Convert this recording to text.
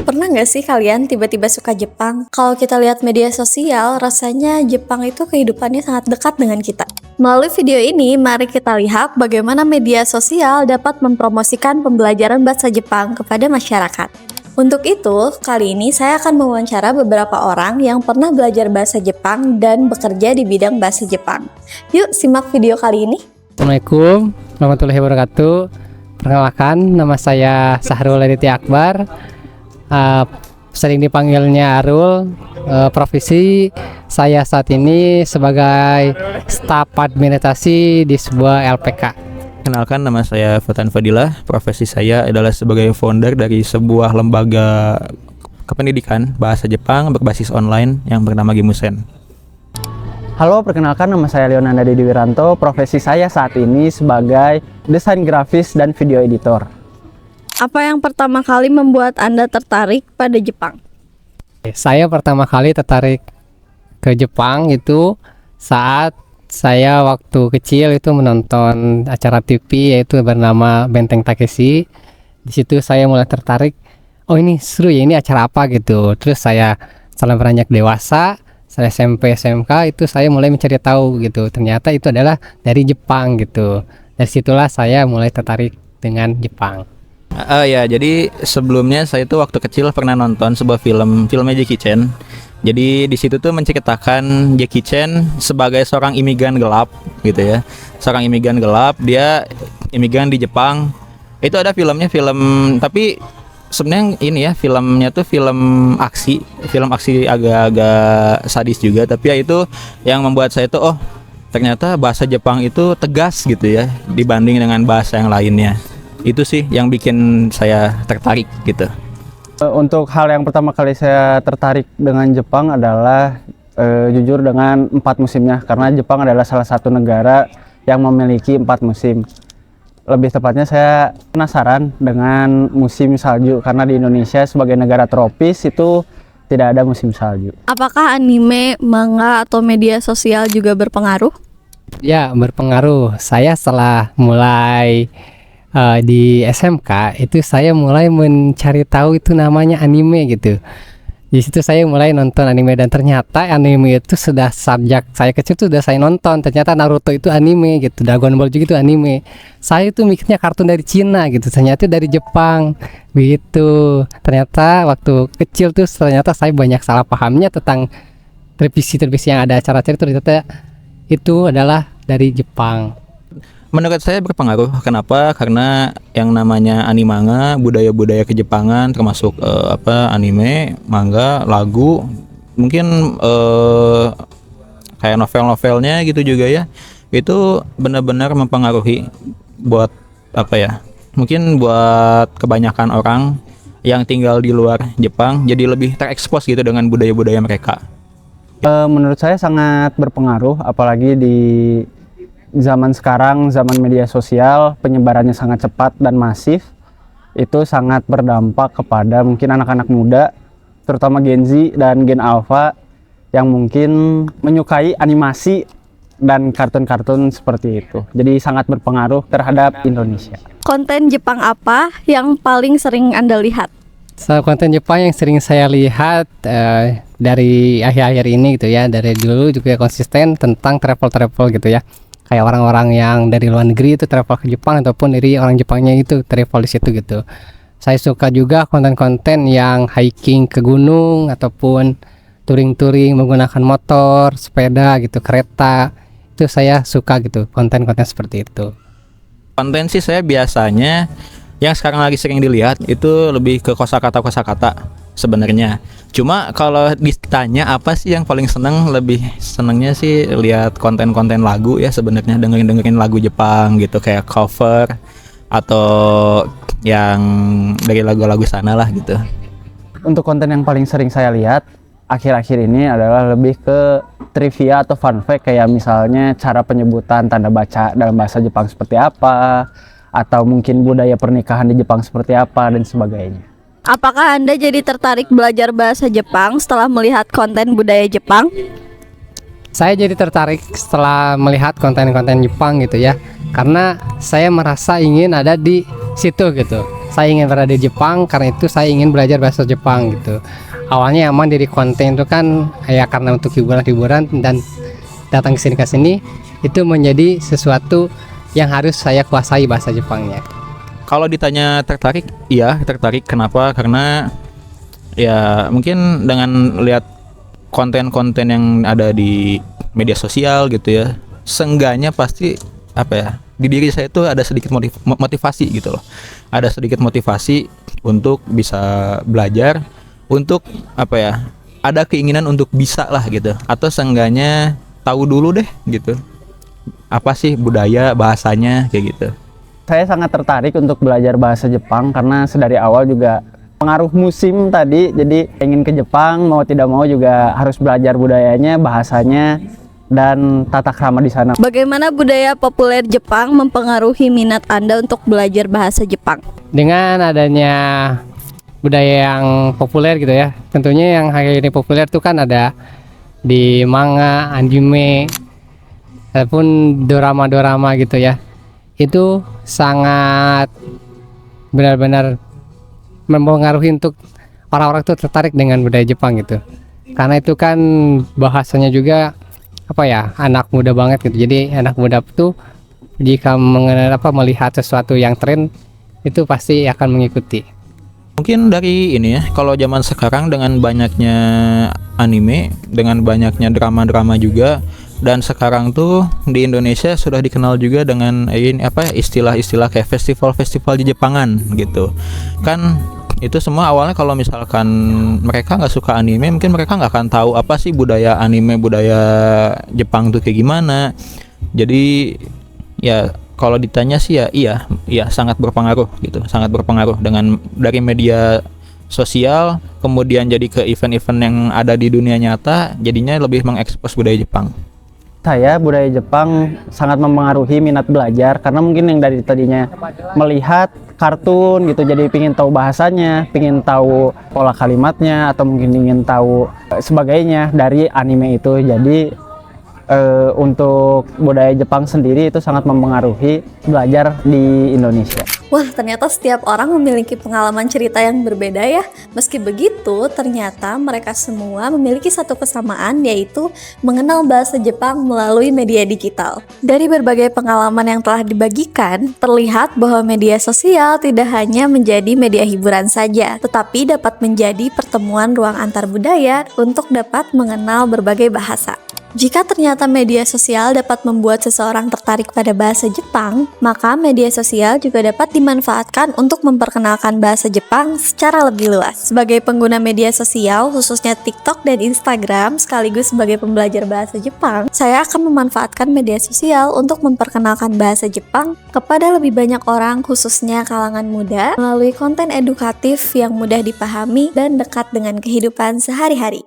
Pernah nggak sih kalian tiba-tiba suka Jepang? Kalau kita lihat media sosial, rasanya Jepang itu kehidupannya sangat dekat dengan kita. Melalui video ini, mari kita lihat bagaimana media sosial dapat mempromosikan pembelajaran bahasa Jepang kepada masyarakat. Untuk itu, kali ini saya akan mewawancara beberapa orang yang pernah belajar bahasa Jepang dan bekerja di bidang bahasa Jepang. Yuk, simak video kali ini. Assalamualaikum warahmatullahi wabarakatuh. Perkenalkan, nama saya Sahrul Aditya Akbar. Sering dipanggilnya Arul. Profesi saya saat ini sebagai staf administrasi di sebuah LPK. Kenalkan, nama saya Fatan Fadilah. Profesi saya adalah sebagai founder dari sebuah lembaga kependidikan bahasa Jepang berbasis online yang bernama Gimusen. Halo, perkenalkan, nama saya Leonanda Didi Wiranto. Profesi saya saat ini sebagai desain grafis dan video editor. Apa yang pertama kali membuat Anda tertarik pada Jepang? Saya pertama kali tertarik ke Jepang itu saat saya waktu kecil itu menonton acara TV yaitu bernama Benteng Takeshi. Di situ saya mulai tertarik. Oh, ini seru ya, ini acara apa gitu. Terus saya setelah beranjak dewasa, saya SMP SMK itu saya mulai mencari tahu gitu. Ternyata itu adalah dari Jepang gitu. Dari situlah saya mulai tertarik dengan Jepang. Ya, jadi sebelumnya saya tuh waktu kecil pernah nonton sebuah filmnya Jackie Chan. Jadi di situ tuh menceritakan Jackie Chan sebagai seorang imigran gelap gitu ya. Seorang imigran gelap, dia imigran di Jepang. Itu ada film tapi sebenarnya ini ya, filmnya tuh film aksi agak-agak sadis juga, tapi ya itu yang membuat saya tuh ternyata bahasa Jepang itu tegas gitu ya dibanding dengan bahasa yang lainnya. Itu sih yang bikin saya tertarik gitu. Untuk hal yang pertama kali saya tertarik dengan Jepang adalah jujur dengan 4 musimnya, karena Jepang adalah salah satu negara yang memiliki 4 musim. Lebih tepatnya saya penasaran dengan musim salju, karena di Indonesia sebagai negara tropis itu tidak ada musim salju. Apakah anime, manga, atau media sosial juga berpengaruh? Ya, berpengaruh. Saya setelah mulai di SMK itu saya mulai mencari tahu itu namanya anime gitu. Di situ saya mulai nonton anime dan ternyata anime itu sudah sejak saya kecil tuh sudah saya nonton. Ternyata Naruto itu anime gitu, Dragon Ball juga itu anime. Saya itu mikirnya kartun dari Cina gitu, ternyata dari Jepang begitu. Ternyata waktu kecil tuh ternyata saya banyak salah pahamnya tentang televisi yang ada acara-acara itu, ternyata itu adalah dari Jepang. Menurut saya berpengaruh. Kenapa? Karena yang namanya animanga, budaya-budaya Kejepangan termasuk anime, manga, lagu, mungkin kayak novel-novelnya gitu juga ya. Itu benar-benar mempengaruhi buat mungkin buat kebanyakan orang yang tinggal di luar Jepang jadi lebih terekspos gitu dengan budaya-budaya mereka. Menurut saya sangat berpengaruh, apalagi di zaman sekarang, zaman media sosial, penyebarannya sangat cepat dan masif. Itu sangat berdampak kepada mungkin anak-anak muda, terutama Gen Z dan Gen Alpha yang mungkin menyukai animasi dan kartun-kartun seperti itu. Jadi sangat berpengaruh terhadap Indonesia. Konten Jepang apa yang paling sering Anda lihat? Konten Jepang yang sering saya lihat dari akhir-akhir ini gitu ya, dari dulu juga konsisten tentang travel gitu ya. Kayak orang-orang yang dari luar negeri itu travel ke Jepang ataupun dari orang Jepangnya itu travel di situ gitu. Saya suka juga konten-konten yang hiking ke gunung ataupun touring-touring menggunakan motor, sepeda gitu, kereta. Itu saya suka gitu, konten-konten seperti itu. Konten sih saya biasanya yang sekarang lagi sering dilihat itu lebih ke kosakata sebenarnya. Cuma kalau ditanya apa sih yang paling lebih senengnya sih lihat konten-konten lagu ya sebenarnya, dengerin lagu Jepang gitu, kayak cover atau yang dari lagu-lagu sana lah gitu. Untuk konten yang paling sering saya lihat akhir-akhir ini adalah lebih ke trivia atau fun fact, kayak misalnya cara penyebutan tanda baca dalam bahasa Jepang seperti apa, atau mungkin budaya pernikahan di Jepang seperti apa dan sebagainya. Apakah Anda jadi tertarik belajar bahasa Jepang setelah melihat konten budaya Jepang? Saya jadi tertarik setelah melihat konten-konten Jepang gitu ya, karena saya merasa ingin ada di situ gitu. Saya ingin berada di Jepang karena itu saya ingin belajar bahasa Jepang gitu. Awalnya emang dari konten itu kan ya karena untuk hiburan-hiburan, dan datang ke sini itu menjadi sesuatu yang harus saya kuasai bahasa Jepangnya. Kalau ditanya tertarik, iya tertarik. Kenapa? Karena ya mungkin dengan lihat konten-konten yang ada di media sosial gitu ya, seenggaknya pasti apa ya, di diri saya itu ada sedikit motivasi gitu loh. Ada sedikit motivasi untuk bisa belajar, untuk apa ya, ada keinginan untuk bisa lah gitu, atau seenggaknya tahu dulu deh gitu apa sih budaya bahasanya kayak gitu. Saya sangat tertarik untuk belajar bahasa Jepang karena sedari awal juga pengaruh musim tadi, jadi ingin ke Jepang, mau tidak mau juga harus belajar budayanya, bahasanya, dan tata krama di sana. Bagaimana budaya populer Jepang mempengaruhi minat Anda untuk belajar bahasa Jepang? Dengan adanya budaya yang populer gitu ya, tentunya yang hari ini populer tuh kan ada di manga, anime, ataupun dorama-dorama gitu ya. Itu sangat benar-benar mempengaruhi untuk orang-orang tuh tertarik dengan budaya Jepang gitu. Karena itu kan bahasanya juga apa ya, anak muda banget gitu. Jadi anak muda tuh jika melihat sesuatu yang tren itu pasti akan mengikuti. Mungkin dari ini ya, kalau zaman sekarang dengan banyaknya anime, dengan banyaknya drama-drama juga, dan sekarang tuh di Indonesia sudah dikenal juga dengan ini apa ya, istilah-istilah kayak festival-festival di Jepangan gitu. Kan itu semua awalnya kalau misalkan mereka nggak suka anime, mungkin mereka nggak akan tahu apa sih budaya anime, budaya Jepang tuh kayak gimana. Jadi ya kalau ditanya sih ya iya sangat berpengaruh gitu, sangat berpengaruh dengan dari media sosial kemudian jadi ke event-event yang ada di dunia nyata, jadinya lebih mengekspos budaya Jepang. Saya budaya Jepang sangat mempengaruhi minat belajar karena mungkin yang dari tadinya melihat kartun gitu, jadi pingin tahu bahasanya, pingin tahu pola kalimatnya, atau mungkin ingin tahu sebagainya dari anime itu. Jadi untuk budaya Jepang sendiri itu sangat mempengaruhi belajar di Indonesia. Wah, ternyata setiap orang memiliki pengalaman cerita yang berbeda ya. Meski begitu, ternyata mereka semua memiliki satu kesamaan, yaitu mengenal bahasa Jepang melalui media digital. Dari berbagai pengalaman yang telah dibagikan, terlihat bahwa media sosial tidak hanya menjadi media hiburan saja, tetapi dapat menjadi pertemuan ruang antar budaya untuk dapat mengenal berbagai bahasa. Jika ternyata media sosial dapat membuat seseorang tertarik pada bahasa Jepang, maka media sosial juga dapat dimanfaatkan untuk memperkenalkan bahasa Jepang secara lebih luas. Sebagai pengguna media sosial, khususnya TikTok dan Instagram, sekaligus sebagai pembelajar bahasa Jepang, saya akan memanfaatkan media sosial untuk memperkenalkan bahasa Jepang kepada lebih banyak orang, khususnya kalangan muda, melalui konten edukatif yang mudah dipahami dan dekat dengan kehidupan sehari-hari.